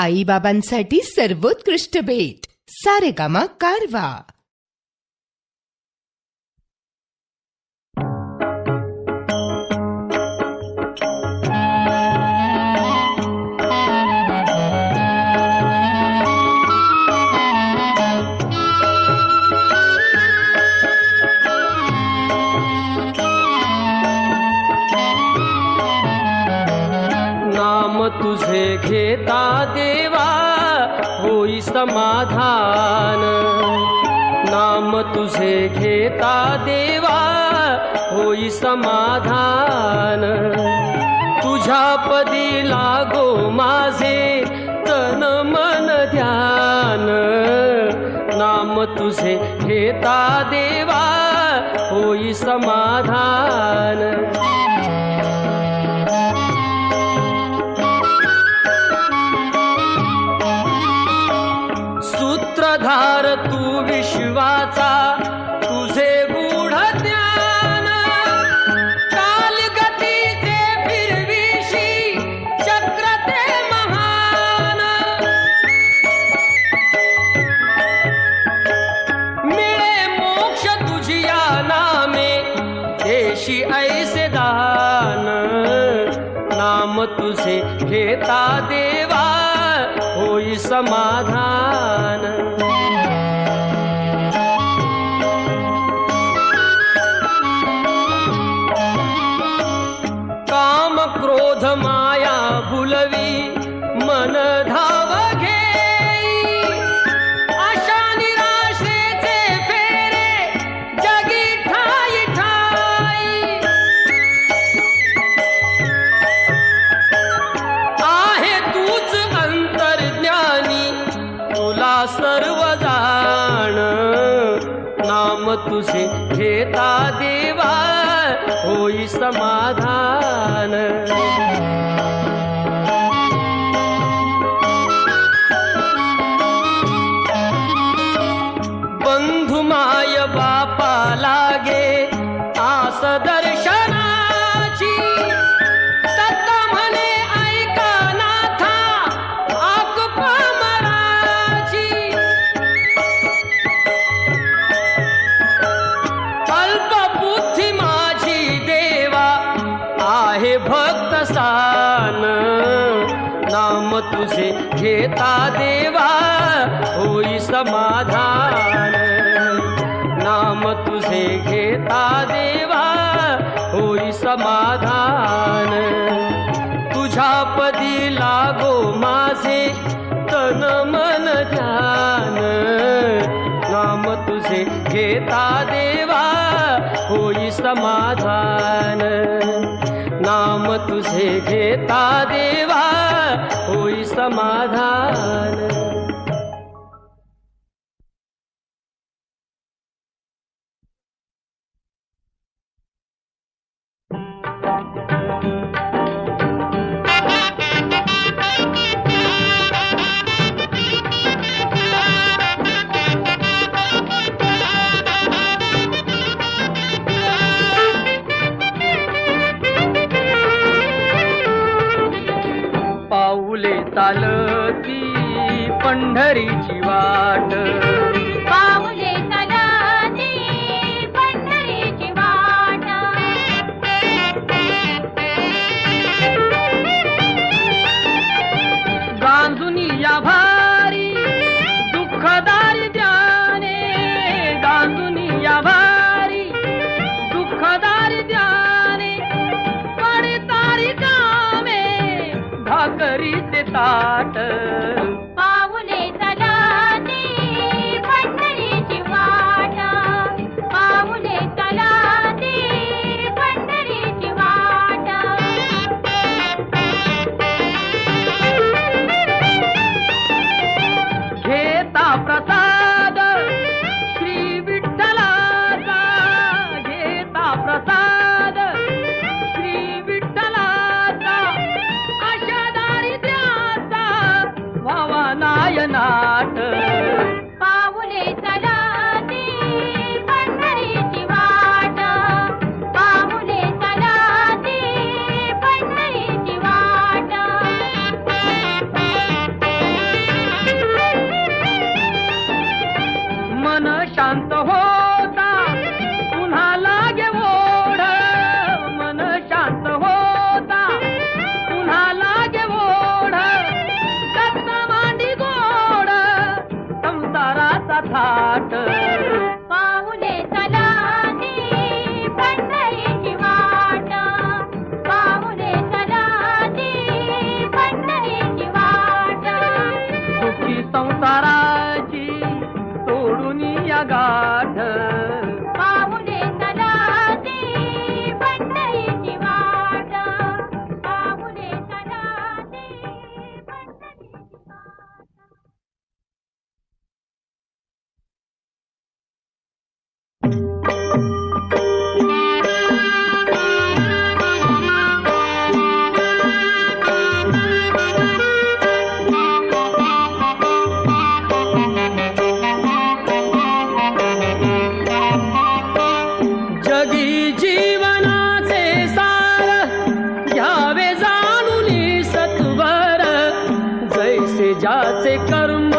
आईबाबांसाठी सर्वोत्कृष्ट भेट. सारेगामा कारवा. तुझे घेता देवा होई समाधान. नाम तुझे घेता देवा होई समाधान. तुझ्या पदी लागो माझे तन मन ध्यान. नाम तुझे घेता देवा होई समाधान. सूत्रधार तू विश्वाचा तुझे गूढ ज्ञान. कालगतीचे फिरविशी चक्र ते महान. मिळे मोक्ष तुझिया नामे देशी ऐसे दान. नाम तुझे घेता देवा होई समाधान. काम क्रोध माया भुलवी मन धाव घेई. आशा निराशेचे फेरे जगी ठाई ठाई. आहे तूच अंतर्ज्ञानी तुला सर्व जाण. नाम तुझे घेता देवा होई समाधान. बंधु माय बापा लागे आस दर्शनाची. तत्व म्हणे ऐका नाथा आकुपा मराची. अल्पबुद्धी माझी देवा आहे भक्त सान. नाम तुझे घेता देवा होई समाधान. नाम तुझे घेता देवा होई समाधान. तुझ्या पदी लागो माझे तन मन ध्यान. नाम तुझे घेता देवा होई समाधान. नाम तुझे घेता देवा होई समाधान. पाऊले चालती पंढरीची वाट. पाऊले चालती पंढरीची वाट. गांजुनी या भारी दुःखदारी ध्याने. गांजुनी या भारी दुःखदारी ध्याने. पडतारी कामे भाकरीचे ताट. पाऊले चालती पंढरीची वाट. पाऊले चालती पंढरीची वाट. घेता प्रसाद श्री विठ्ठलाचा. घेता प्रसाद श्री विठ्ठलाचा. अशा दारिद्र्याचा व्हावा नायनाट. पाऊले चालती पंढरीची वाट. पाऊले चालती पंढरीची वाट. ज्याचे कर्म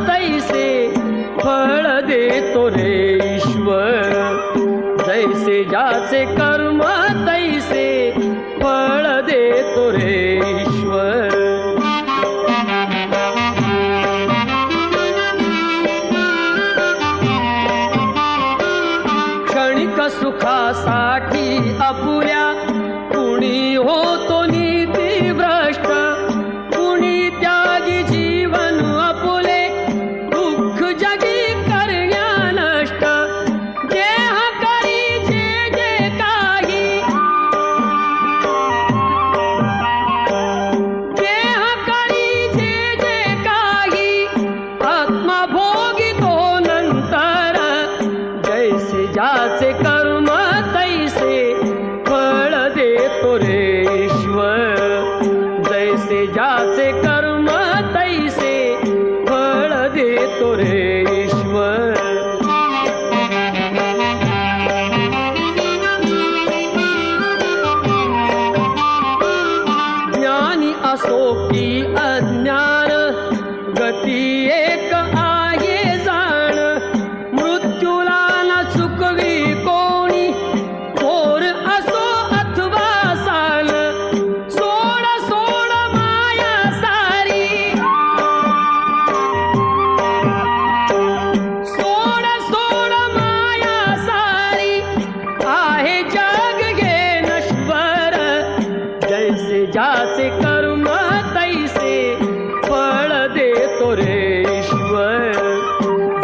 तैसे फळ देतो रे ईश्वर. जैसे ज्याचे कर्म तैसे फळ देतो रे ईश्वर. क्षणिक सुखासाठी अपुऱ्या कुणी होतो नीती भ्रष्ट. कुणी त्यागी जीवन अपुले दुःख जगी करण्या नष्ट. देह करी जे जे काही देह करी जे जे काही आत्मा भोगितो नंतर. जैसे ज्याचे कर्म तैसे फळ देतो रे ईश्वर. जैसे ज्याचे कर्म तैसे फळ देतो रे ईश्वर. ज्ञानी असो की अज्ञान गती एक आहे जाण. मृत्यूला न चुकवी कोणी थोर असो अथवा साल. सोड सोड माया सारी सोड सोड माया सारी आहे जग गे नश्वर. जैसे ज्याचे कर्म तैसे फळ देतो रे ईश्वर.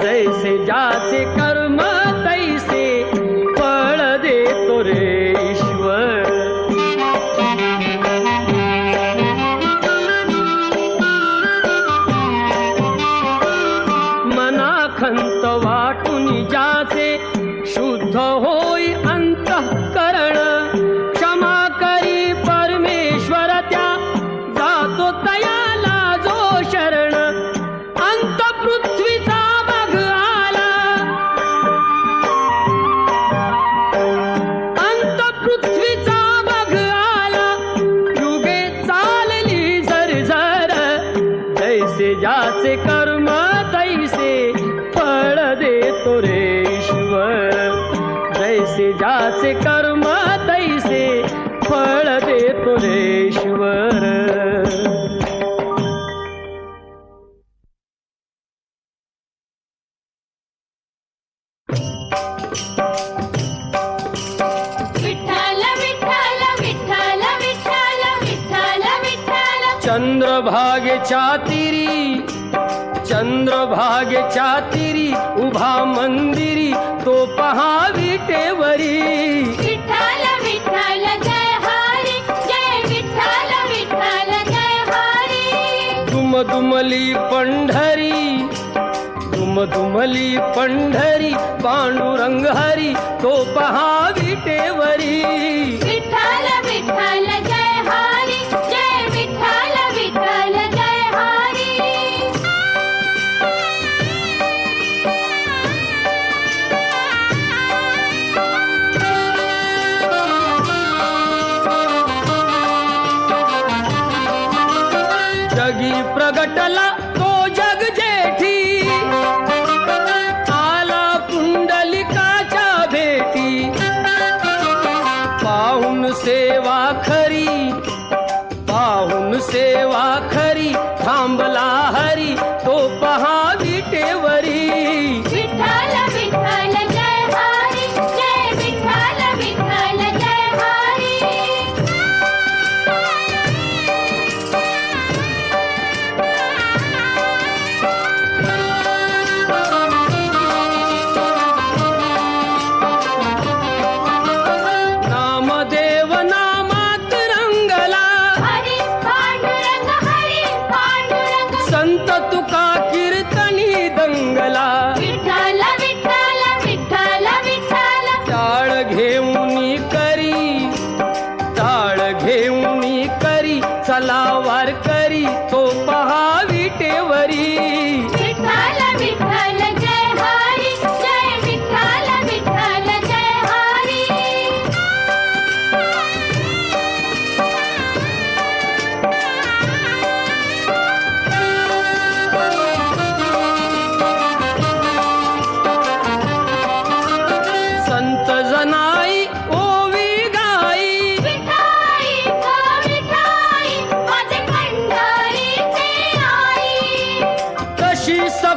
जैसे ज्याचे कर्म तैसे फळ देतो रे ईश्वर. मनाखंत वाटून ज्याचे शुद्ध होई अंतःकरण. क्षमा करी परमेश्वर त्या जातो तयाला जो शरण. अंत पृथ्वीचा बघ आला अंत पृथ्वीचा बघ आला. युगे चालली झरझर. जैसे ज्याचे कर्म तैसे फळ देतो रे ईश्वर. जैसे ज्याचे कर्म तैसे फळ देतो रे ईश्वर. विठ्ठल विठ्ठल विठ्ठल विठ्ठल विठ्ठल विठ्ठल. चंद्रभागेच्या तिरी चंद्रभागेच्या तिरी उभा मंदिरी तो पहा विटेवरी. विठ्ठल विठ्ठल जय हरी जय विठ्ठल विठ्ठल जय हरी. दुमदुमली पंढरी दुमदुमली पंढरी पांडुरंग हरी तो पहा विटेवरी. विठ्ठल विठ्ठल जय हरी जय विठ्ठल विठ्ठल जय हरी. जगी प्रगटला तो जग जेठी. आला पुंडलिकाच्या भेटी. पाहून सेवा खरी पाहून सेवा खरी थांबला हरी तो पहा विटेवरी. विठ्ठल विठ्ठल जय हरी जय विठ्ठल विठ्ठल जय हरी. नामदेव नामात रंगला. हरी पांडुरंग हरी पांडुरंग. संत तुका कीर्तनी दंगला. विठ्ठल विठ्ठल विठ्ठल विठ्ठल. टाळ घेऊनी करी चला वार करी तो पहा विटेवरी. विठ्ठल विठ्ठल जय हरी जय विठ्ठल विठ्ठल जय हरी.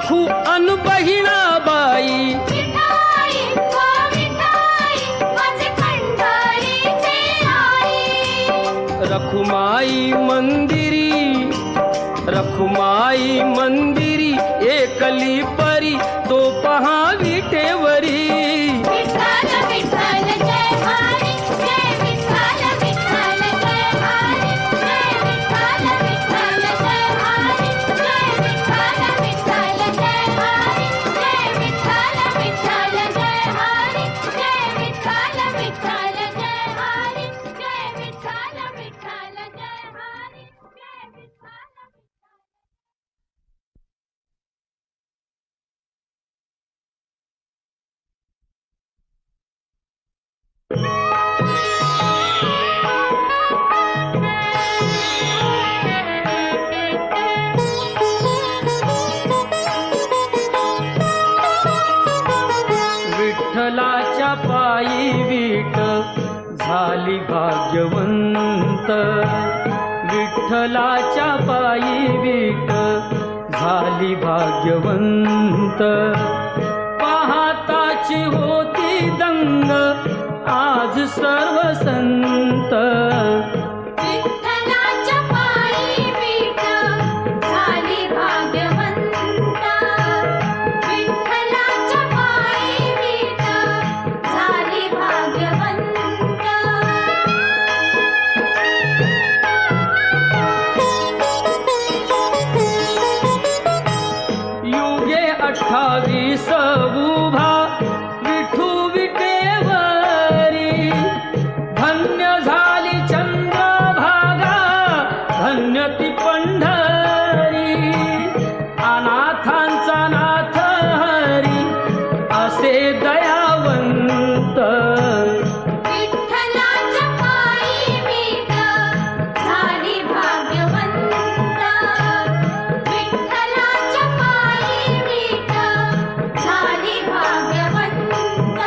रखू अन बहिणाबाई विठाई ग विठाई माझे पंढरीचे आई रखुमाई मंदिरी एकली परी तो पहा विटेवरी विठ्ठल विठ्ठल जय हरी जय विठ्ठल विठ्ठल जय हरी जय विठ्ठल विठ्ठल जय हरी जय विठ्ठल विठ्ठल जय हरी जय विठ्ठल विठ्ठल जय हरी जय विठ्ठल विठ्ठल जय हरी जय विठ्ठल विठ्ठल जय हरी जय विठ्ठल विठ्ठलाच्या पायी वीट झाली भाग्यवंत विठ्ठलाच्या पायी वीट झाली भाग्यवंत पाहताची होती दंग आज सर्व संत विठ्ठलाच्या पायी वीट झाली भाग्यवंत विठ्ठलाच्या पायी वीट झाली भाग्यवंत युगे 28 उभा विठू विटेवरी धन्य झाली चंद्रभागा धन्य ती पंढरी अनाथांचा नाथ हरी असे दयावंत विठ्ठलाच्या पायी वीट झाली भाग्यवंत विठ्ठलाच्या पायी वीट झाली भाग्यवंत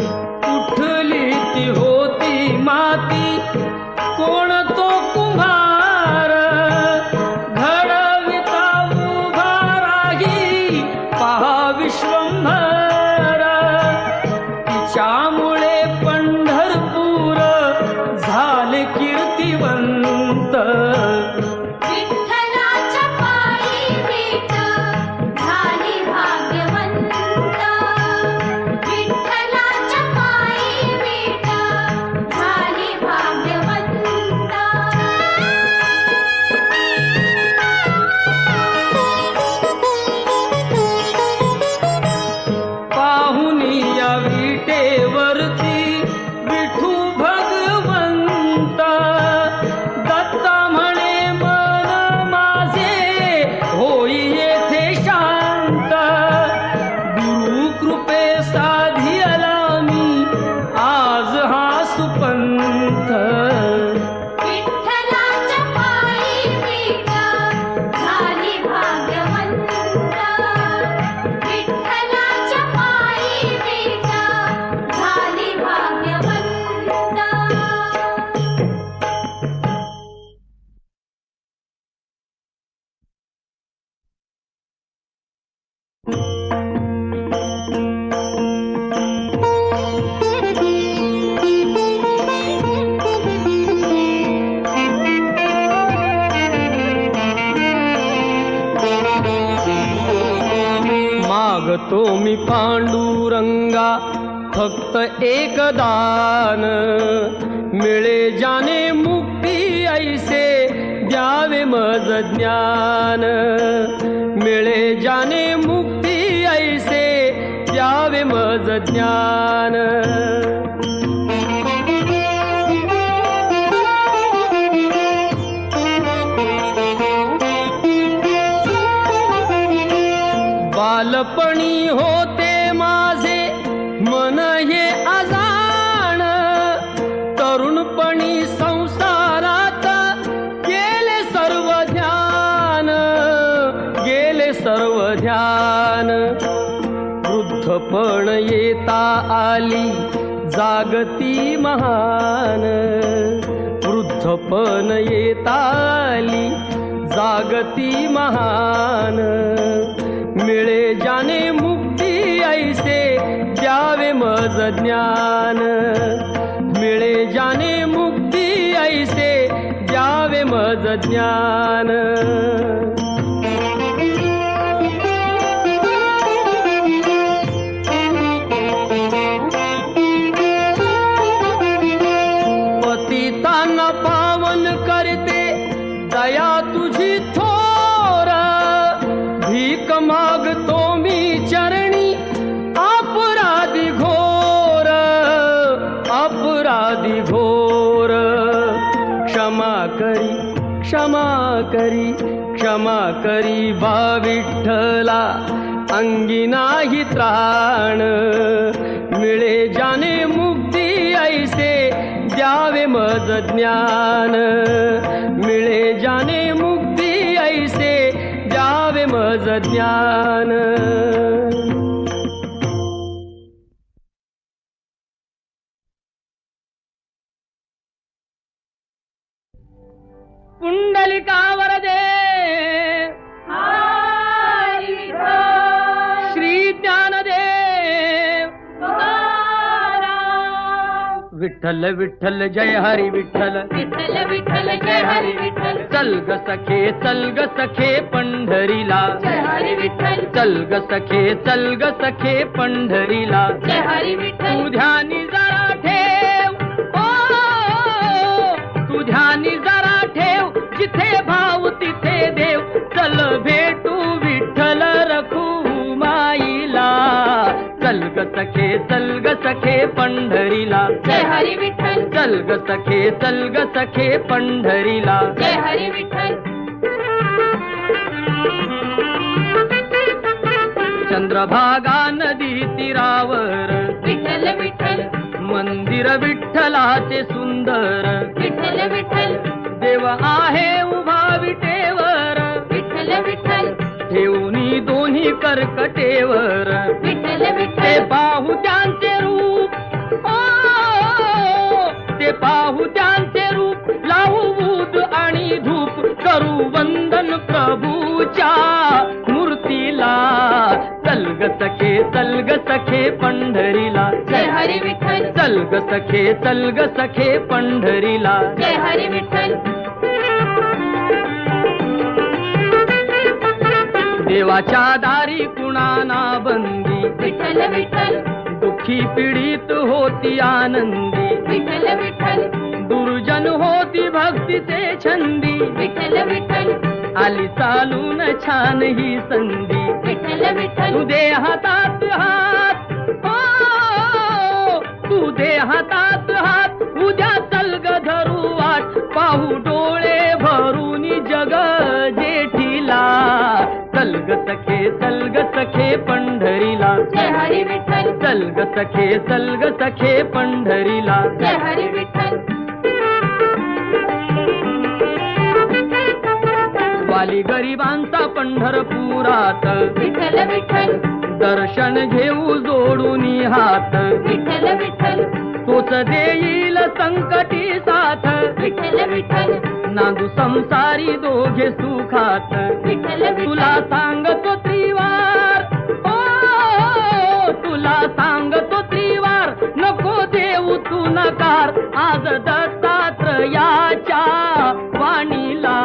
उठली ती होती माती कोण तो कुंभार घडविता उभा राही पहा विश्वंभर तिच्यामुळे पंढरपूर झाले कीर्तिवंत विठ्ठलाच्या पायी वीट झाली भाग्यवंत विठ्ठलाच्या पायी वीट झाली भाग्यवंत पाहुनी या विटेवरती विठू भगवंत दत्ता म्हणे मन माझे होई येथे शांत गुरु कृपे साधियला मी आज हा सुपंथ विठ्ठलाच्या पायी वीट झाली भाग्यवंत विठ्ठलाच्या पायी वीट झाली भाग्यवंत मागतो मी पांडुरंगा फक्त एक दान मिळे जाने मुक्ती ऐसे द्यावे मज ज्ञान मिळे जाने मुक्ती ऐसे द्यावे मज ज्ञान बालपणी होते माझे मन हे अजाण तरुणपणी संसारात गेले सर्व ध्यान वृद्धपण येता आली जागती महान वृद्धपण येताली जागती महान मिळे जाने मुक्ती ऐसे द्यावे मज ज्ञान मिळे जाने मुक्ती ऐसे द्यावे मज ज्ञान पतितांना पावन करते दया तुझी थोर भीक मागतो मी चरणी अपराधी घोर अपराधी घोर क्षमा करी क्षमा करी क्षमा करी बा विठ्ठला अंगी नाही त्राण मिळे जाने मुक्ती ऐसे द्यावे मज ज्ञान मिळे जाने मुक्ती ऐसे द्यावे मज ज्ञान पुंडलिका वरदे श्री ज्ञानदेव विठ्ठल विठ्ठल जय हरी विठ्ठल विठ्ठल विठ्ठल जय हरी विठ्ठल चल ग सखे पंढरीला जय हरी विठ्ठल चल ग सखे पंढरीला जय हरी विठ्ठल तू ध्यानी जरा ठेव तू ध्यानी जरा ठेव जिथे भाव तिथे देव चल भेटू विठ्ठल रखू माईला चल ग सखे पंढरीला जय हरी विठ्ठल चल ग सखे पंढरीला जय हरी विठ्ठल चंद्रभागा नदी तीरावर विठ्ठल विठ्ठल मंदिर विठ्ठलाचे सुंदर विठ्ठल विठ्ठल देव आहे उभा विटेवर विठ्ठल विठ्ठल ठेवणी दोन्ही कर्कटेवर विठ्ठल ते विठ्ठल पाहू त्यांचे रूप ते पाहू त्यांचे रूप लावू बूद आणि धूप करू वंदन प्रभूच्या मूर्तीला चल ग सखे पंढरीला जय हरी विठ्ठल चल ग सखे पंढरीला जय हरी विठ्ठल देवाच्या दारी कुणाना बंदी विठ्ठल विठ्ठल दुःखी पीडित होती आनंदी विठ्ठल विठ्ठल दुर्जन होती भक्तीचे छंदी विठ्ठल विठ्ठल आली चालून छान ही संधी विठ्ठल विठ्ठल तू दे हातात हात तू दे हातात हात उद्या चल ग धरू वाट पाहू डोळे भरून जग जेठीला चल ग सखे पंढरीला जय हरी विठ्ठल चल ग सखे पंढरीला जय हरी विठ्ठल वाली गरिबांचा पंढरपुरात विठ्ठल विठ्ठल दर्शन घेऊ जोडून हात विठ्ठल विठ्ठल तोच देईल संकटी साथ विठ्ठल विठ्ठल नांदू संसारी दोघे सुखात विठ्ठल तुला सांगतो त्रिवार तुला सांगतो त्रिवार नको देऊ तू नकार आज दत्तात्रयाच्या वाणीला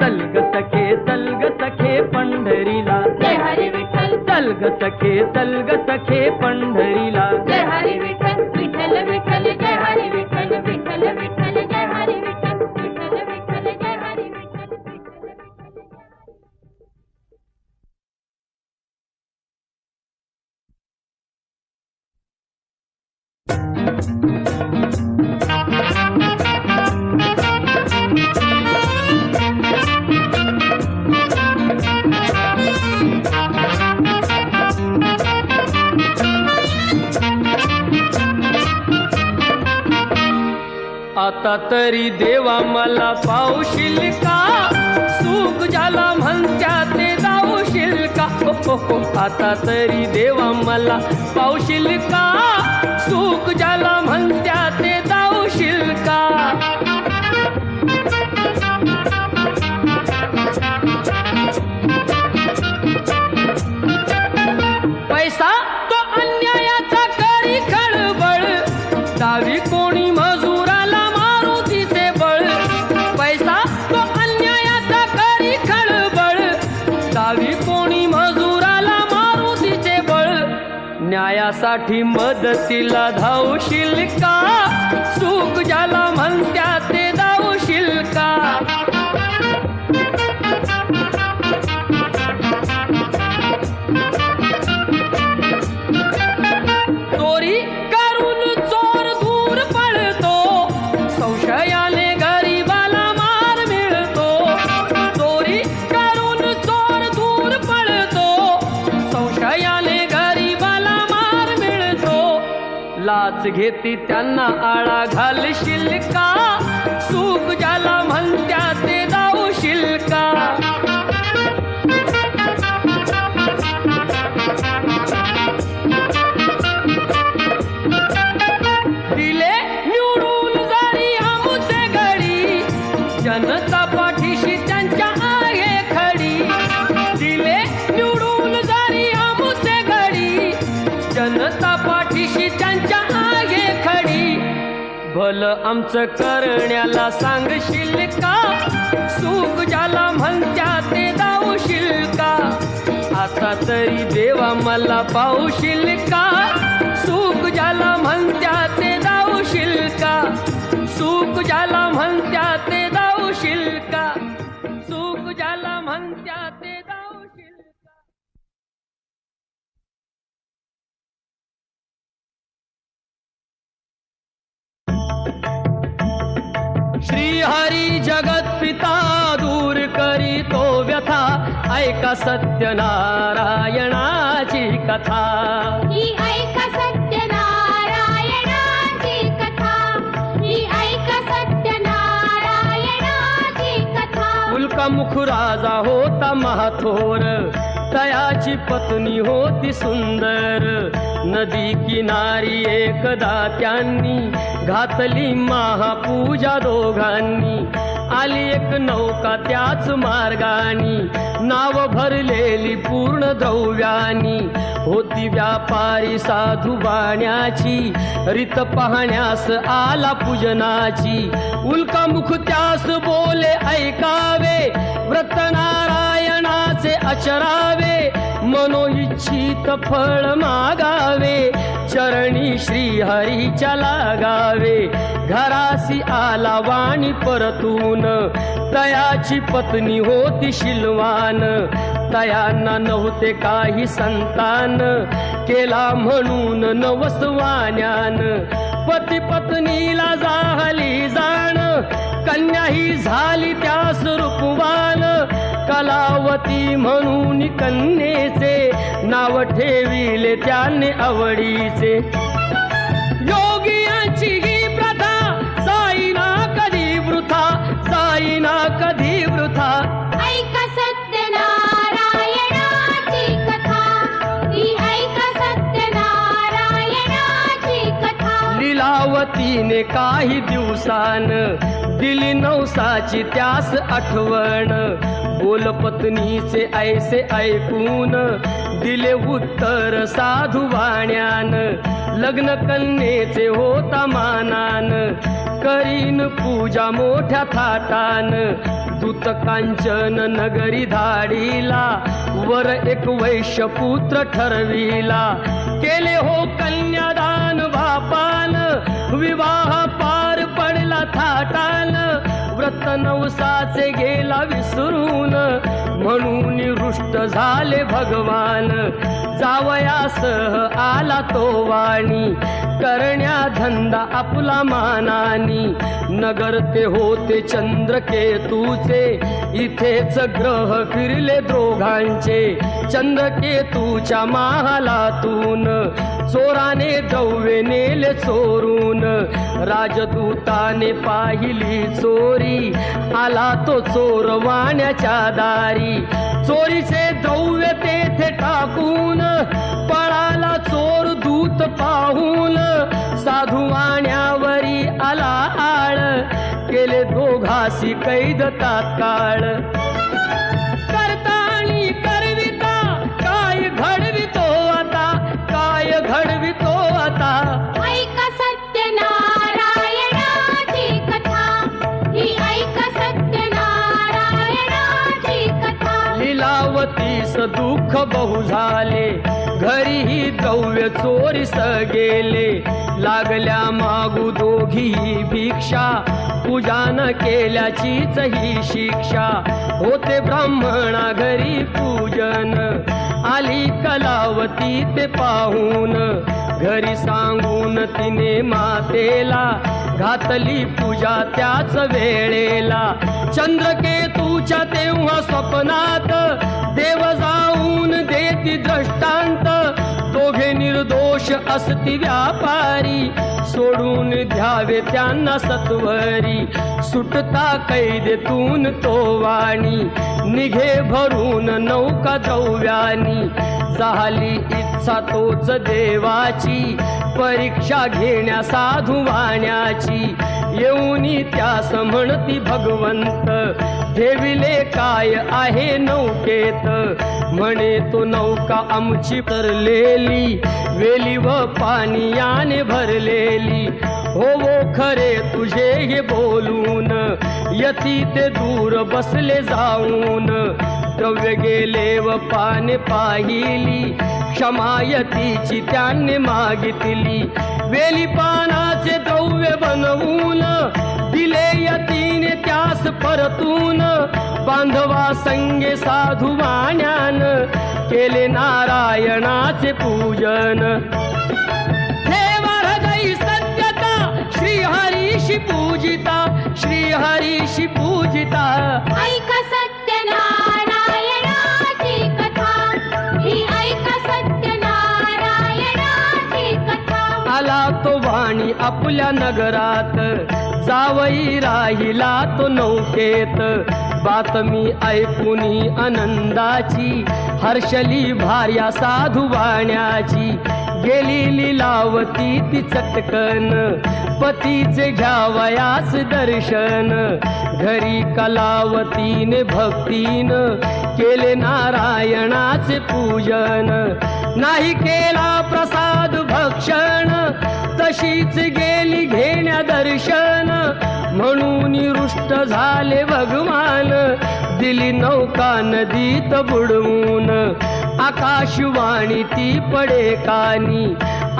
चल ग सखे पंढरीला जय हरी विठ्ठल चल ग सखे पंढरीला जय हरी विठ्ठल विठ्ठल विठ्ठल जय हरी विठ्ठल विठ्ठल विठ्ठल जय हरी विठ्ठल विठ्ठल विठ्ठल जय हरी विठ्ठल विठ्ठल विठ्ठल आता तरी देवा मला पावशील का सुख झाला म्हणत्या ते जाऊशील का आता तरी देवा मला पावशील का सुख सुख ज्याला म्हणत्या ते जाऊशील का? पैसा तो अन्यायाचा करी खळबळ, दावी कोणी मजुराला मारुतीचे बळ. पैसा तो अन्यायाचा करी खळबळ, दावी कोणी मजुराला मारुतीचे बळ. न्यायासाठी मदतीला धावशील का? सुख ज्याला म्हणत्या ते धावशील का? चोरी करून चोर दूर पळतो, संशयाने गरीबाला मार मिळतो. चोरी करून चोर दूर पळतो, संशयाने गरीबाला मार मिळतो. लाच घेती त्यांना आळा घालशील का? सुख ज्याला म्हणत्या ते जाऊशील का? दिले निवडून जरी आमुचे घडी, जनता पाठीशी त्यांच्या आहे खडी. दिले निवडून जरी आमुचे घडी, जनता पाठीशी त्यांच्या आहे खडी. भलं आमचं करण्याला सांगशील का? सुख ज्याला म्हणत्या ते जाऊशील का? आता तरी देवा मला पाहूशील का? सुख ज्याला म्हणत्या ते जाऊशील का? सुख ज्याला म्हणत्या ते जाऊशील का? सुख ज्याला म्हणत्या ते जाऊशील का? श्रीहरी जगत पिता दूर करी तो व्यथा, ऐका सत्यनारायणाची कथा. ही ऐका सत्यनारायणाची कथा, ही ऐका सत्यनारायणाची कथा. उल्कामुख राजा होता महाथोर, तयाची पत्नी होती सुंदर. नदी किनारी एकदा त्यांनी घातली महापूजा दोघांनी. आली एक नौका त्याच मार्गानी, नाव भरलेली पूर्ण द्रव्यानी. होती व्यापारी साधू बाण्याची, रीत पाहण्यास आला पूजनाची. उल्कामुख त्यास बोले ऐकावे, व्रत नारायणाचे आचरावे. मनोइच्छित फळ मागावे, चरणी श्रीहरीच्या लागावे. घरासी आला वाणी परतून, तयाची पत्नी होती शिलवान. तयांना नव्हते काही संतान, केला म्हणून नवसवान्यान. पती पत्नीला झाली जाण, कन्या ही झाली त्यास रूपवान. कलावती म्हणून कन्येचे, नाव ठेविले त्याने आवडीचे. योगियांची ही प्रथा, जाईना कधी वृथा, जाईना कधी वृथा. ऐका सत्यनारायणाची कथा, ही ऐका सत्यनारायणाची कथा. लीलावतीने काही दिवसान, दिली नवसाची त्यास आठवण. बोल पत्नीचे ऐसे ऐकून, दिले उत्तर साधू वाण्यान. लग्न कन्येचे होता मानान, करीन पूजा मोठ्या थाटान. दूत कांचन नगरी धाडीला, वर एक वैश्य पुत्र ठरविला. केले हो कन्यादान बापान, विवाह पार पडला थाटान. व्रत नवसाचे गेला विसरून, म्हणून रुष्ट झाले भगवान. जावयासह आला तो वाणी, करण्या धंदा आपला मानानी. नगर ते होते चंद्रकेतूचे, इथेच ग्रह फिरले दोघांचे. चंद्रकेतूच्या महालातून, चोराने द्रव्य नेले चोरून. राजदूताने पाहिली चोरी, आला तो चोर वाण्याच्या दारी. चोरीचे द्रव्य तेथे टाकून, पळाला चोर दूत अद्भुत पाहून साधू वाण्यावरी आला आळ, केले दोघासी कैद तात्काळ. करता आणि करविता काय घडवितो आता, काय घडवितो आता. ऐक सत्यनारायणाची कथा, ही ऐक सत्यनारायणाची कथा. लीलावतीस दुःख बहु झाले, घरीही द्रव्य चोरीस गेले. लागल्या मागू दोघी भिक्षा, पूजा न केल्याचीच ही शिक्षा. होते ब्राह्मणा घरी पूजन, आली कलावती ते पाहून. घरी सांगून तिने मातेला, घातली पूजा त्याच वेळेला. चंद्रकेतूच्या तेव्हा स्वप्नात, देव जाऊन देती दृष्टांत. दोघे निर्दोष असती व्यापारी, सोडून द्यावे त्यांना सत्वरी. सुटता कैदेतून तो वाणी, निघे भरून नौका द्रव्यानी. झाली इच्छा तोच देवाची, परीक्षा घेण्या साधू वाण्याची. येऊनी त्यास म्हणती भगवंत, ठेविले काय आहे नौकेत. म्हणे तो नौका आमची तरलेली, वेली व पाणी याने भरलेली. हो खरे तुझे हे बोलून, यती ते दूर बसले जाऊन. द्रव्य गेले व पाने पाहिली, क्षमायतीची त्यांनी मागितली. वेली पानाचे द्रव्य बनवून, दिले यतीने त्यास परतून. बांधवा संगे साधू वाण्यान, केले नारायणाचे पूजन. देवा हृदयी सत्यता, श्रीहरीशी पूजिता, श्रीहरीशी पूजिता. ऐक सत्यनारायणाची कथा, ही ऐक सत्यनारायणाची कथा. आला तो वाणी आपल्या नगरात, जावई राहिला तो नौकेत. बातमी ऐकुनी आनंदाची, हर्षली भार्या साधू वाण्याची. गेली लीलावती ती चटकन, पतीचे घ्यावयास दर्शन. घरी कलावतीने भक्तीन, केले नारायणाचे पूजन. नाही केला प्रसाद भक्षण, तशीच गेली घेण्या दर्शन. म्हणून रुष्ट झाले भगवान, दिली नौका नदीत बुडवून. आकाशवाणी ती पडे कानी,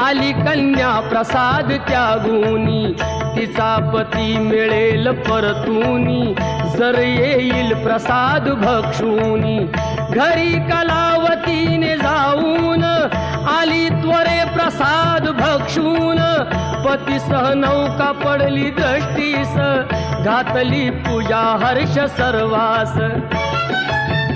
आली कन्या प्रसाद त्यागुनी. तिचा पती मिळेल परतूनी, जर येईल प्रसाद भक्षुनी. घरी कलावतीने जाऊन, आली त्वरे प्रसाद भक्षून. पतीसह नौका पडली दृष्टीस, घातली पूजा हर्ष सर्वास.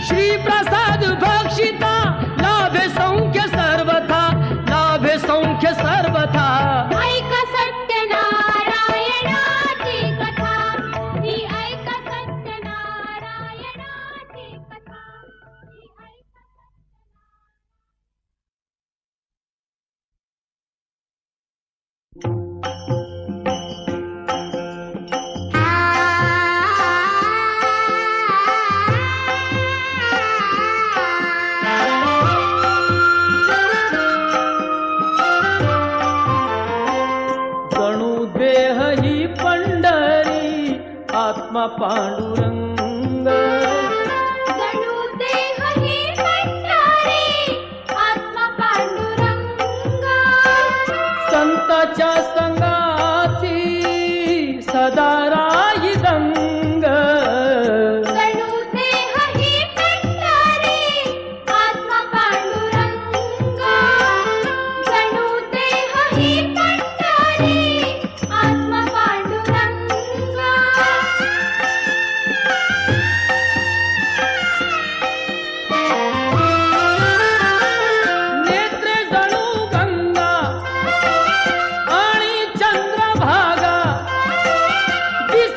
श्री प्रसाद भक्षिता, लाभे सौख्य सर्वथा, लाभे सौख्य सर्वथा. ऐक सत्यनारायणाची कथा, ही ऐक सत्यनारायणाची कथा, ही ऐक. देह ही पंढरी, आत्मा पांडुरंग. जणू देह ही पंढरी, आत्मा पांडुरंग. संताच्या संगाची सदा राही दंग. जणू देह ही पंढरी, आत्मा पांडुरंग. जणू देह ही पंढरी, आत्मा पांडुरंग. नेत्रे जणू गंगा आणि चंद्रभागा, दिस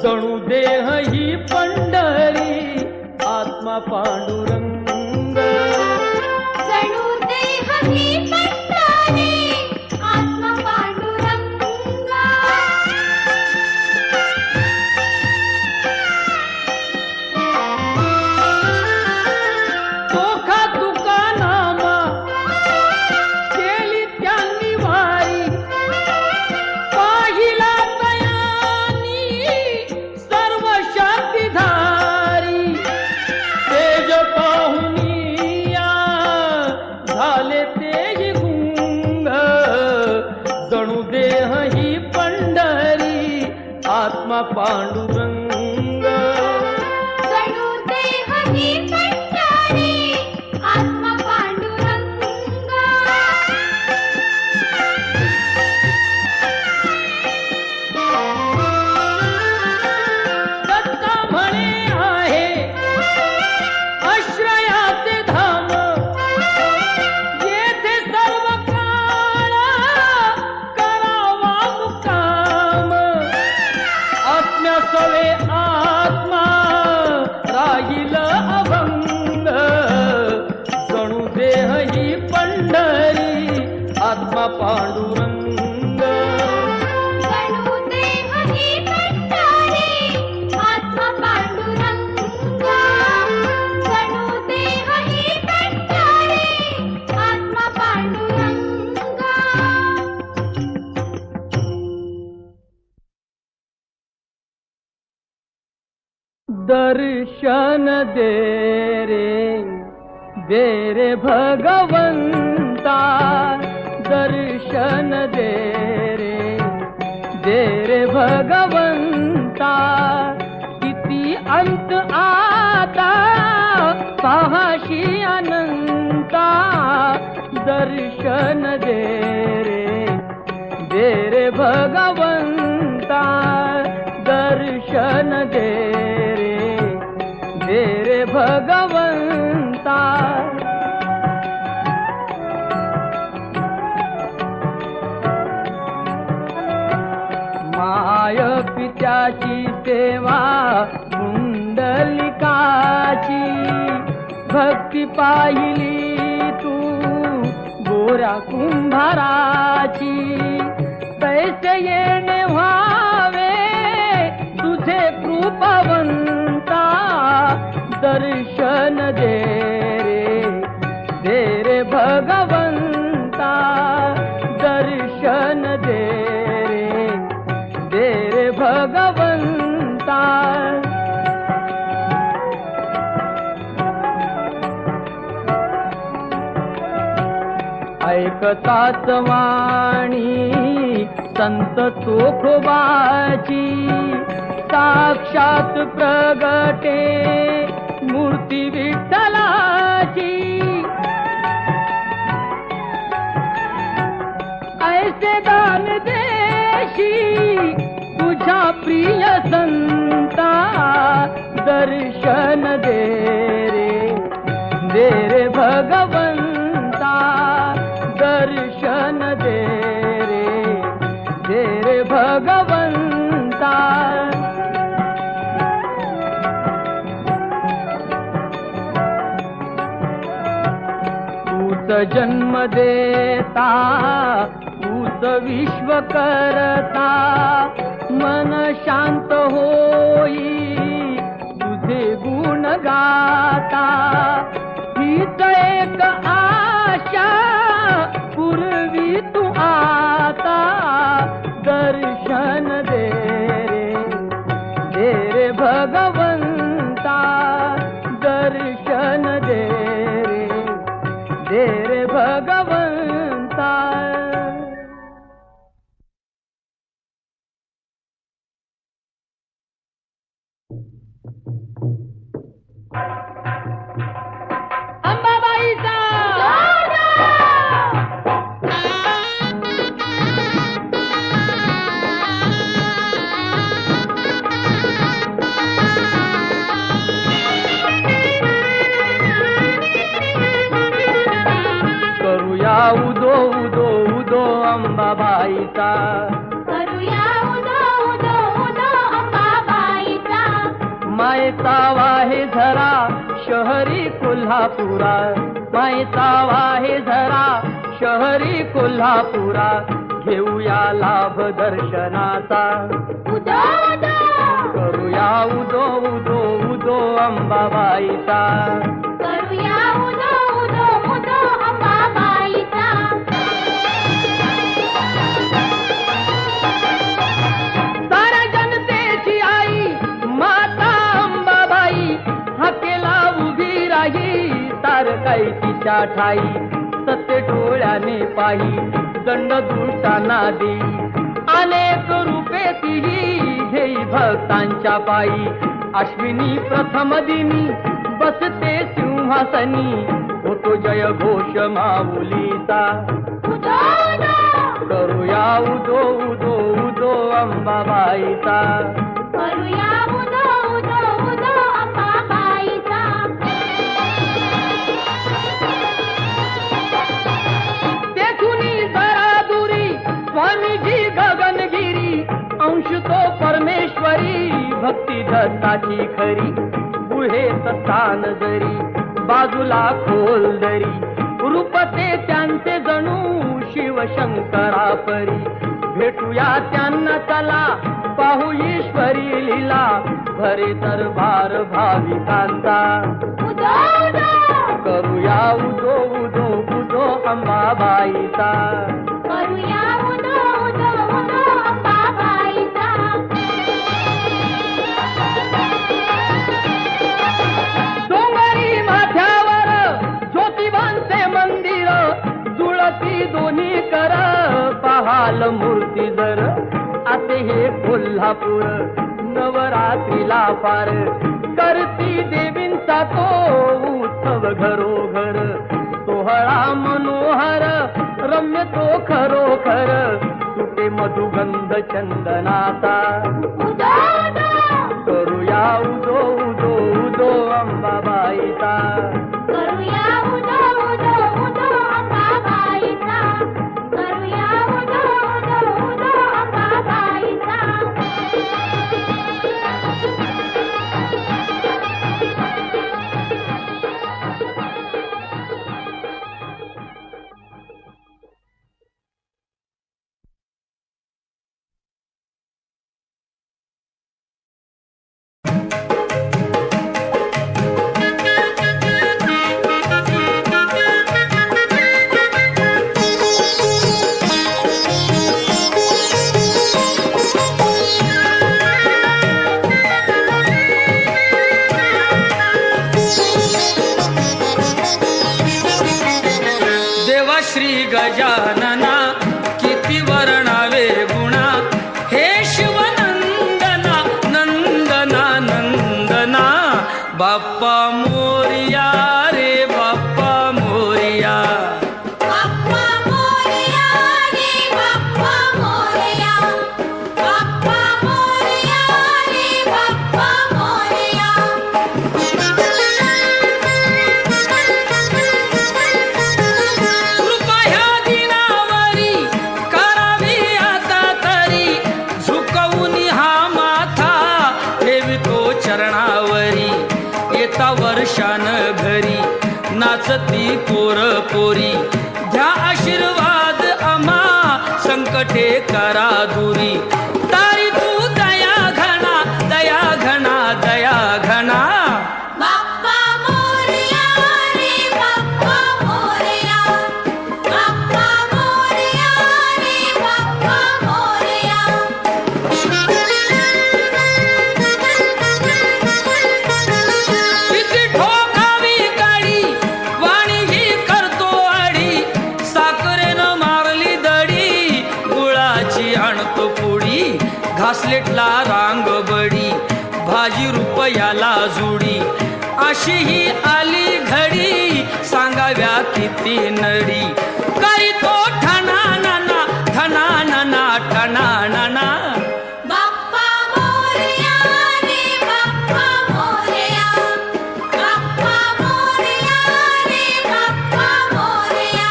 जणू देह ही पंढरी आत्मा पांडुरंग जणू देह ही पंढरी आत्मा पांडुरंग चोखा तुका नामा केली त्यांनी वारी पाहिला तयानी सर्व शक्तिधारी तेज पाहुनिया झाले तेज गुंग जणू देह ही पंढरी आत्मा पांडुरंग जणू देह ही पंढरी आत्मा पांडुरंग दत्ता म्हणे आहे आश्रयाचे धाम येथे सर्व काळ करावा मुक्काम आत्म्या सवे आत्मा राहील अभंग जणू देह ही पंढरी आत्मा पांडुरंग जणू देह ही पंढरी आत्मा पांडुरंग जणू देह ही पंढरी आत्मा पांडुरंग दर्शन दे रे भगवंता दर्शन दे रे भगवंता किती अंत आता पाहाशी अनंता दर्शन दे रे भगवंता दर्शन दे रे भगवंता माय पित्याची सेवा कुंडलिकाची भक्ती पाहिली तू गोरा कुंभाराची तैसे येणे व्हावे तुझे कृपावंता दर्शन दे रे भगवंता दर्शन दे रे भगवंता ऐकताच वाणी संत चोखोबाची साक्षात प्रगटे मूर्ती विठ्ठलाची ऐसे दान देशी तुझ्या प्रिय संता दर्शन दे रे भगवंता दर्शन दे रे भगवंता तूच जन्म देता तूच विश्व करता मन शांत होई तुझे गुण गाता हीच एक आशा पूर्वी तू आता दर्शन दे रे भगवंता दर्शन दे रे भगवंता अंबाबाईचा करूया उदो उदो उदो अंबाबाईचा करूया उदो उदो उदो अंबाबाईचा मायेचा वाहे झरा शहरी कोल्हापुरा, मायेचा वाहे झरा शहरी कोल्हापुरा, घेऊया लाभ दर्शनाचा, उदो उदो करूया उदो उदो उदो अंबाबाईचा, करूया उदो उदो उदो अंबाबाईचा. साऱ्या जनतेची आई माता अंबाबाई, हाकेला उभी राही तारकाई तिच्या ठाई, सत्य डोळ्याने पाही दंड दुष्टांना देई, अनेक रूपे तिही घेई भक्तांच्या पायी, अश्विनी प्रथम दिनी बसते सिंहासनी, होतो जय घोष माऊलीचा, उदो उदो करूया उदो उदो उदो अंबाबाईचा, करूया उदो उदो उदो अंबाबाईचा. तेथुनी जरा दुरी स्वामीजी गगनगिरी, अंश तो परमेश्वरी भक्ती दत्ताची खरी, गुहेत स्थान जरी बाजूला खोल दरी, रूप ते त्यांचे जणू शिवशंकरा परी, भेटूया त्यांना चला पाहू ईश्वरी लीला, भरे दरबार भाविकांचा, उदो उदो करूया उदो उदो उदो अंबाबाईचा, करूया उदो उदो उदो अंबाबाईचा. डोंगरी माथ्यावर ज्योतिबांचे मंदिर, जुळती दोन्ही कर पाहाल मूर्ती जर, असे हे कोल्हापूर नवरात्रीला पार, करती देवींचा तो उत्सव घरोघर, सोहळा मनोहर रम्य तो खरोखर, सुटे मधुगंध चंदनाचा, उदो उदो करूया उदो उदो उदो अंबाबाईचा, करूया उदो उदो उदो अंबाबाईचा, करूया उदो उदो उदो अंबाबाईचा. श्री गजानना किती वर्णावे गुणा, हे शिवनंदना नंदना नंदना, बाप्पा मोरिया रे बाप्पा मोरिया, बाप्पा मोरया रे बाप्पा मोरया, बाप्पा मोरया रे बाप्पा मोरया. कृपा ह्या दिनावरी करावी आता तरी, झुकवून हा माथा ठेवितो चरणावरी, येता वर्षान घरी नाचती पोर पोरी, द्या आशीर्वाद आम्हा संकटे करा दुरी, तारी तू दया घना दया घना दया घना. बाप्पा मोरया रे बाप्पा मोरया, बाप्पा मोरया रे बाप्पा मोरया. किती ठोकावी काडी वाणी ही करतो आडी, साखरेनं मारली दडी गुळाची आणतो पुडी, घासलेटला रांग बडी भाजी रुपयाला जुडी, अशी ही आली घडी सांगाव्या किती नडी, करीतो ठणा नाना ठणा नाना ठणा नाना. बाप्पा मोरया रे बाप्पा मोरया, बाप्पा मोरया रे बाप्पा मोरया.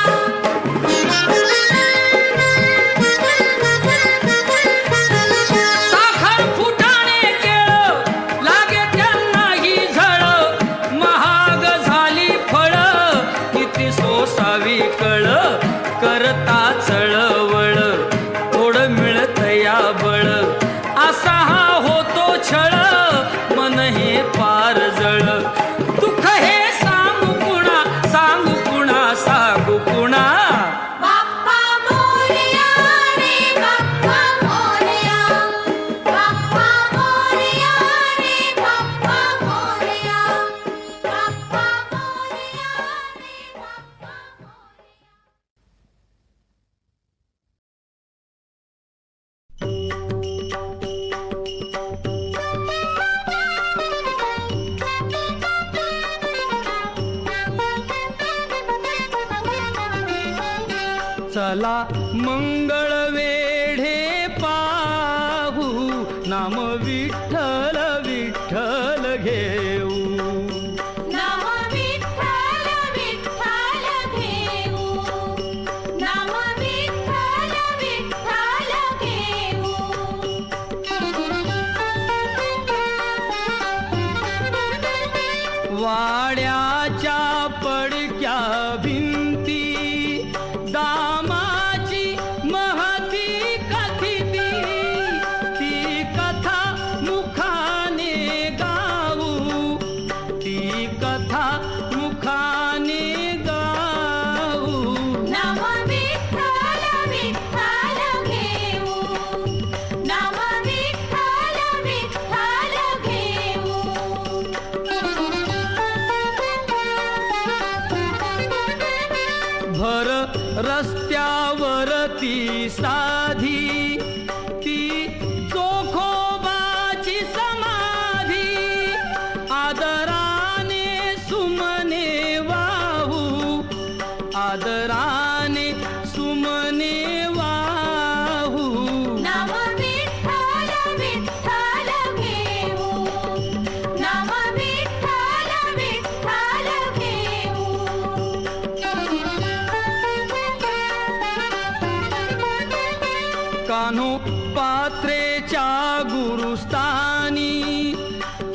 साखर फुटाणे केळ लागे त्यांना चला मंगळ वेढे पाहू नाम विठ्ठल विठ्ठल घेऊ नाम विठ्ठल विठ्ठल घेऊ नाम विठ्ठल विठ्ठल घेऊ वाड्याच्या पडक्या भिंती दामाची महती कथिती ती कथा मुखाने गाऊ ती कथा मुखाने गाऊ नाम विठ्ठल विठ्ठल घेऊ नाम विठ्ठल विठ्ठल घेऊ भर रस्त्यावरती साधी ती चोखोबाची समाधी आदराने सुमने वाहू आदराने सुमने वाहू नाम विठ्ठल विठ्ठल घेऊ नाम विठ्ठल विठ्ठल घेऊ कान्हो पात्रेच्या गुरुस्थानी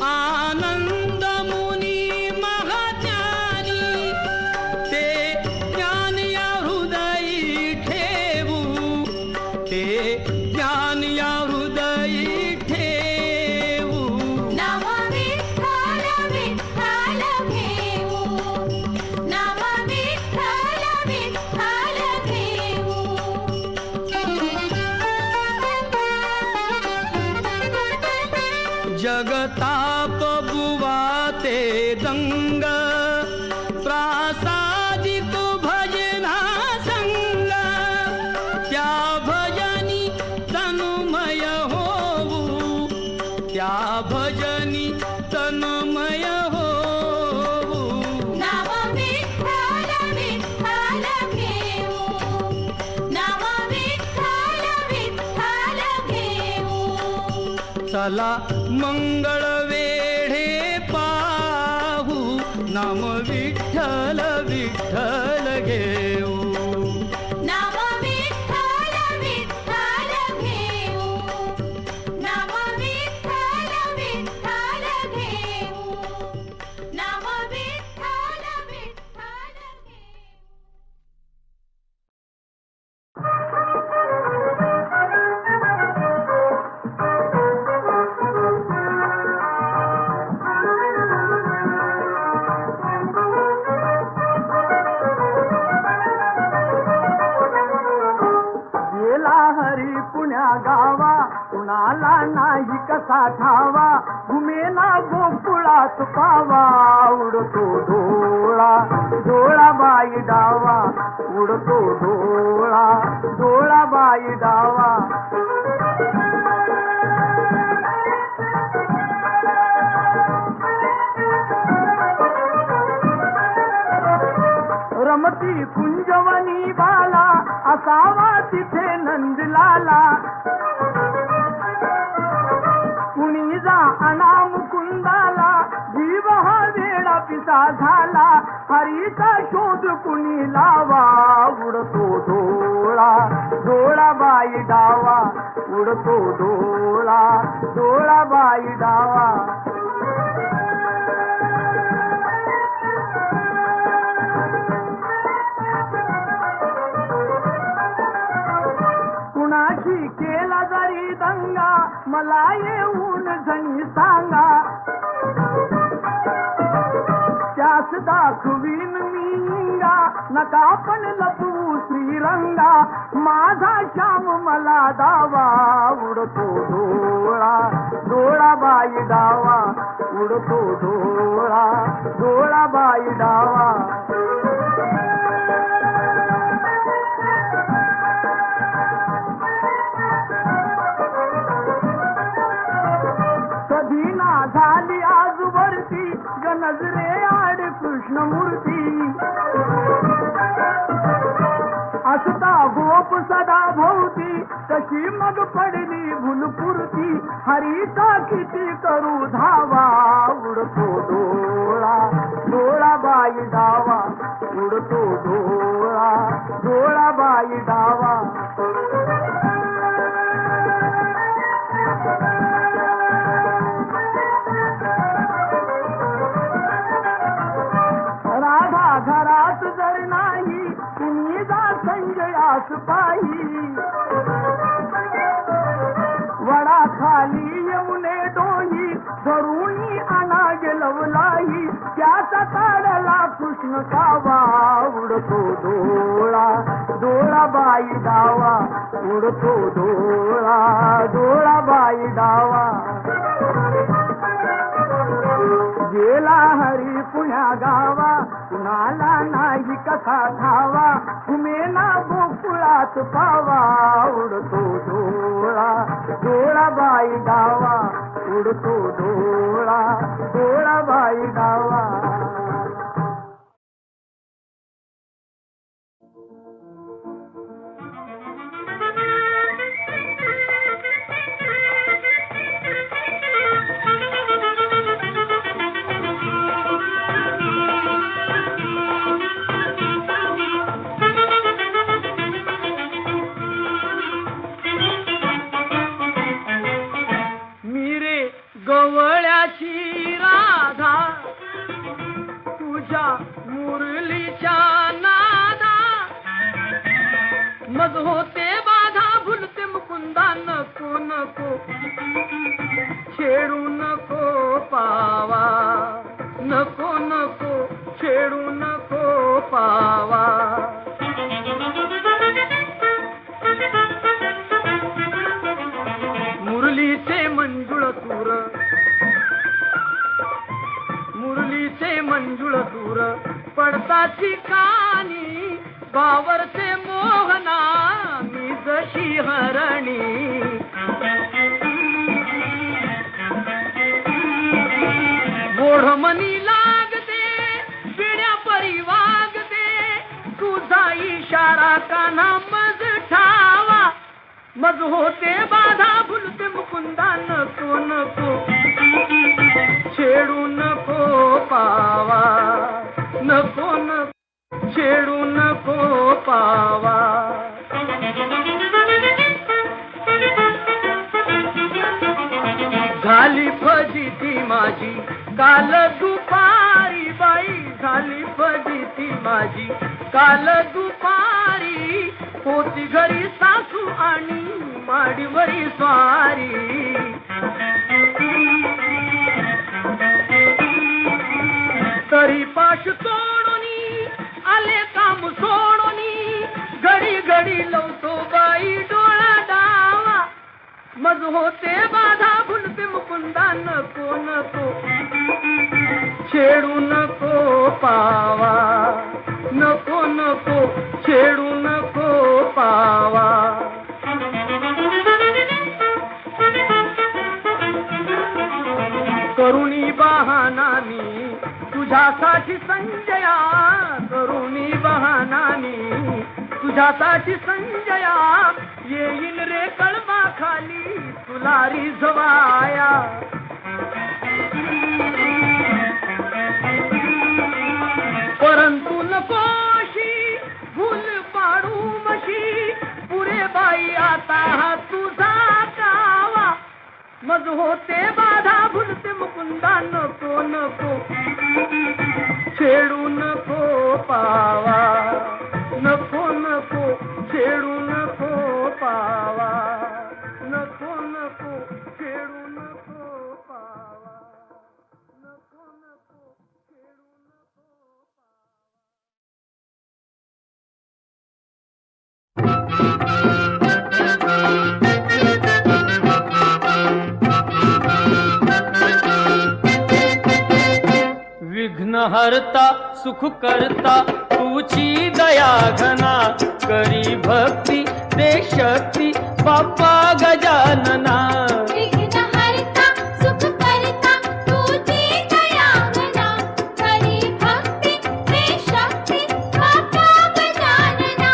आनंद मुनी महाज्ञानी ते ज्ञान या हृदयी ठेवू ते ज्ञान या हृदयी ठेवू नाम विठ्ठल विठ्ठल घेऊ नाम विठ्ठल विठ्ठल घेऊ जगताप बुवा ते दंग प्रासादिक भजना संग त्या भजनी तन्मय होऊ त्या भजनी तन्मय होऊ नाम विठ्ठल विठ्ठल घेऊ नाम विठ्ठल विठ्ठल घेऊ चला मंगळ वेढे पाहू नाम विठ्ठल विठ्ठल घेऊ नाम विठ्ठल विठ्ठल घेऊ नाम विठ्ठल विठ्ठल घेऊ नाम विठ्ठल विठ्ठल घेऊ गेला हरी पुण्या गावा कुणाला नाही कसा ठावा घुमेला गोकुळात पावा उडतो डोळा डोळा बाई डावा उडतो डोळा डोळा बाई डावा रमती कुंजवनी बाला असावा तिथे नंदलाला कुणी जा अनाम कुंदाला जीव हा वेडा पिसा झाला हरीचा शोध कुणी लावा उडतो डोळा डोळा बाई डावा उडतो डोळा डोळा बाई डावा कुणाशी केला जरी दंगा मला येऊन जणी सांगा त्यास दाखवीन मी इंगा नका पण लपवू श्रीरंगा माझा श्याम मला दावा उडतो डोळा डोळा बाई डावा उडतो डोळा डोळा बाई डावा कधी ना झाली आजवरती ग नजरे आड कृष्णमूर्ती असता गोप सदा भोवती कशी मग पडली भुलपुरती हरीचा किती करू धावा उडतो डोळा डोळा बाई डावा उडतो डोळा डोळा बाई डावा राधा घरात जर नाही तुम्ही जा संजयास पाही वडा खाली यमुने डोही धरुणी आणा गेलवलाही त्याचा काढला कृष्ण कावा उडतो डोळा डोळा बाई डावा उडतो डोळा डोळा बाई डावा गेला हरी पुण्या गावा कुणाला नाही कसा धावा उमेना गोकुळात पावा उडतो डोळा डोळा बाई डावा उडतो डोळा डोळा बाई डावा गवळ्याची राधा तुझ्या मुरलीच्या नादा मग होते बाधा भुलते मुकुंदा नको नको छेडू नको पावा नको नको छेडू नको पावा मुरलीचे मंजुळ सूर मुरलीचे मंजुळ सूर पडता ठिकाणी बावरचे मोहना मी जशी हरणी मोढमनी लागते पिढ्या परी वागते तुझा इशारा काना मज ठावा मग होते बाधा भुलते मुकुंदा नको नको छेडू नको पावा नको नको छेडू नको पावा झाली फजिती माझी काल दुपारी बाई झाली फजिती माझी काल दुपारी होती घरी सासू आणि माडीवरी स्वारी तरी पाश सोडोनी आले काम सोडोनी घडी घडी लवतो बाई डोळा डावा मज होते बाधा भुलते मुकुंदा नको नको छेडू नको पावा नको नको छेडू नको पावा करुणी बहानानी तुझ्यासाठी संजया करुणी बहानानी तुझ्यासाठी संजया येईन रे कळमा खाली तुला रिझवाया परंतु नकोशी भूल पाडू मशी पुरे बाई आता हा तुझा कावा मग होते बाधा भुलते मुकुंदा नको नको छेडू नको पावा नको नको छेडू नको पावा नको नको छेडू नको पावा नको नको छेडू नको विघ्नहर्ता सुख करता तुझी दया घना करी भक्ती दे शक्ती बाप्पा गजानना विघ्नहर्ता सुख करता तुझी दया घना करी भक्ती दे शक्ती बाप्पा गजानना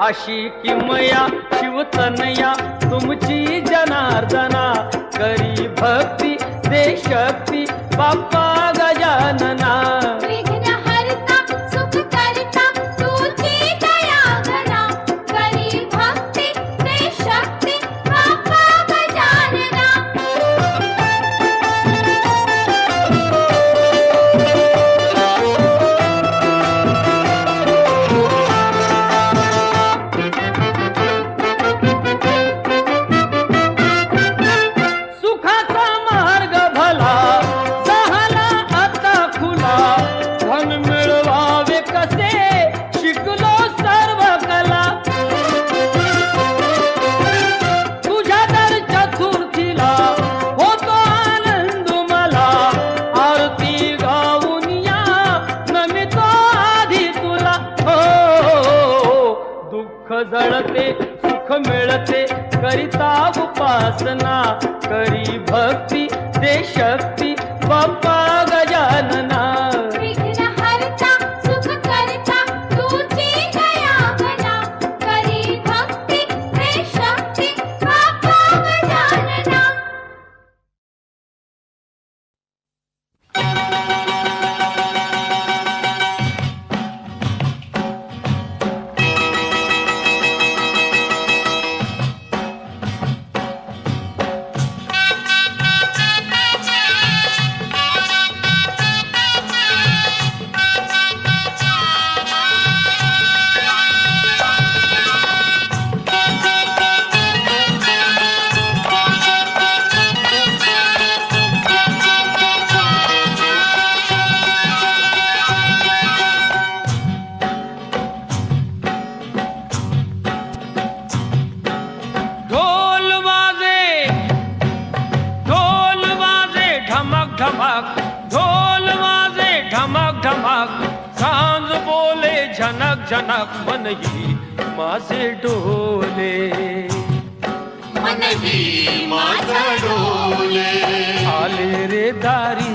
अशी किमया शिवतनया तुमची जनार्दना, करी भक्ती दे शक्ती बाप्पा गजानना. विघ्न हरता सुख करता तुझी दया घना, करी भक्ती दे शक्ती बाप्पा गजानना. सुखाचा मार्ग भला झाला आता खुला, धन मिळवावे कसे शिकलो सर्व कला. तुझ्या दर चतुर्थीला होतो आनंद मला, आरती गाऊन या नमितो आधी तुला. हो दुःख जळते सुख मिळते करिता उपासना, करी भक्ती दे शक्ती बाप्पा गजानना. विघ्न हरता सुख करता तुझी दया घना, करी भक्ती दे शक्ती बाप्पा गजानना. ढोल वाजे ढमक ढमक, ढोल वाजे ढमक ढमक, सांज बोले झनक झनक, मनही माझे डोले. मनही माझा डोले. आले रे दारी,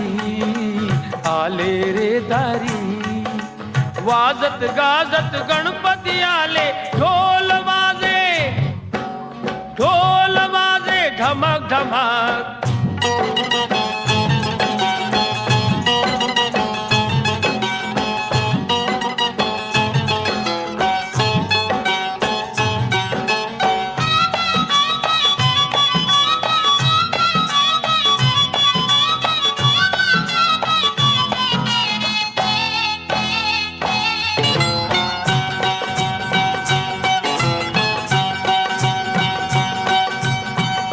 वाजत गाजत गणपती आले. ढोल वाजे ढमक ढमक.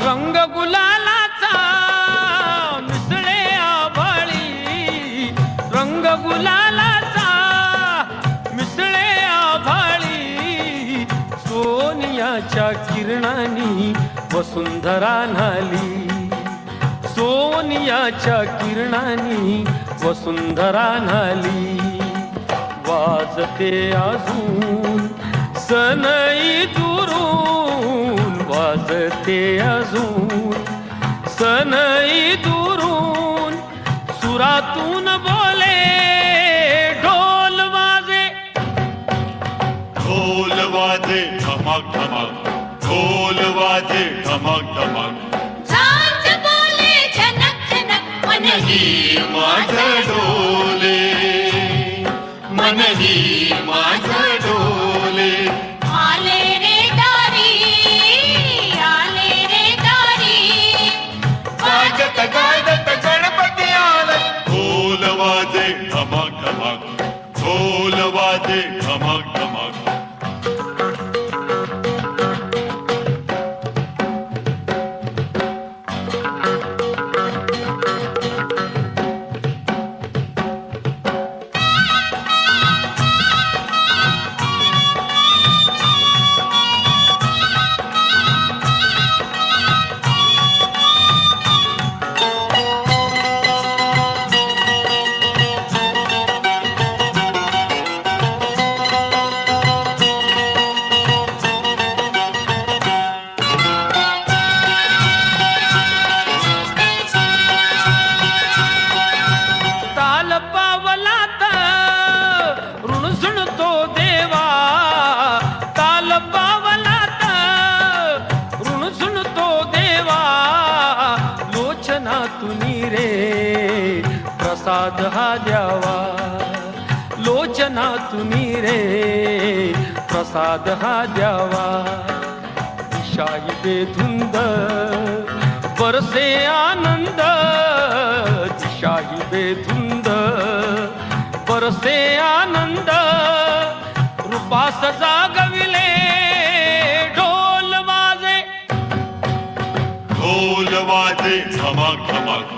रंग गुलालाचा मिसळे आभाळी, रंग गुलालाचा मिसळे आभाळी, सोनियाच्या किरणांनी वसुंधरा न्हाली. सोनियाच्या किरणांनी वसुंधरा न्हाली. वाजते अजून सनई दुरून, वाजते अजून सनई दुरून, सुरातून बोले ढोल वाजे. ढोल वाजे धमक धमक, ढोल वाजे धमक धमक. सांज बोले झनक झनक, मनही माझा डोले. मनही माझा डोले. आले रे दारी, वाजत गाजत गणपती आला. ढोल वाजे धमक धमक, ढोल वाजे धमक धमक. वाचुनी रे प्रसाद हा द्यावा. दिशाही बेधुंद बरसे आनंद, दिशाही बेधुंद बरसे आनंद. रूपास जागविले ढोल वाजे, ढोल वाजे धमाक धमाक,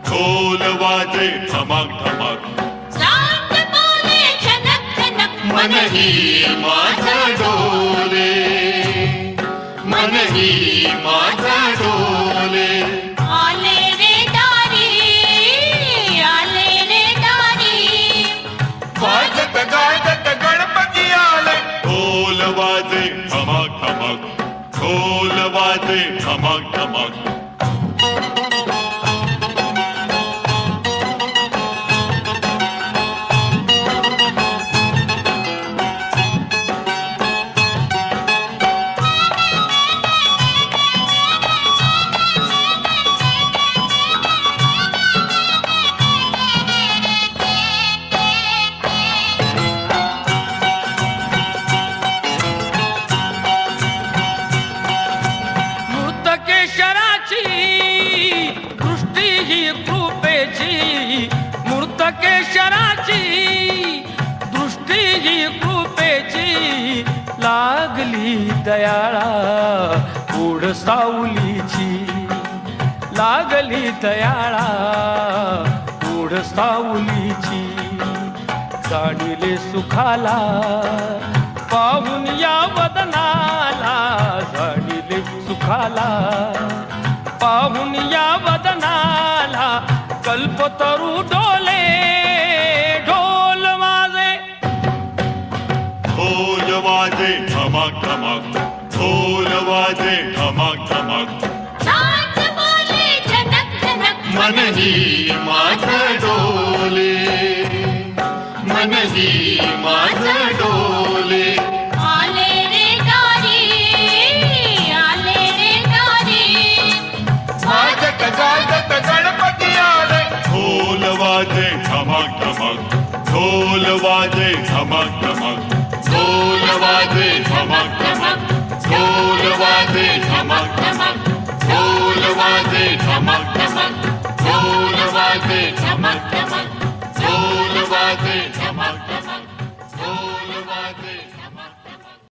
ढोल वाजे धमाक धमाक. सात बोले झनक झनक, मनही माझा डोले, मनही माझा डोले. आले रे दारी, आले रे दारी. वाजत गाजत गणपती आले. ढोल वाजे धमाक धमाक, ढोल वाजे धमाक धमाक. मूर्तकेशराची दृष्टी ही कृपेची, लागली दयाळा ओढ सावलीची, लागली दयाळा ओढ सावलीची. जाणिले सुखाला पाहून या वदनाला, जाणिले सुखाला पाहून या वदनाला. कल्पतरू डोले ढोल वाजे, ढोल वाजे धमाक धमाक, ढोल वाजे धमाक धमाक. सात बोले झनक झनक, मनही माझा डोले, मनही माझा डोले. आले रे दारी, आले रे दारी. वाजत गाजत गणपती आले. ढोल वाजे धमाक धमाक, ढोल वाजे धमाक धमाक, ढोल वाजे धमाक धमाक, ढोल वाजे धमाक धमाक, ढोल वाजे धमाक धमाक, ढोल वाजे धमाक धमाक, ढोल वाजे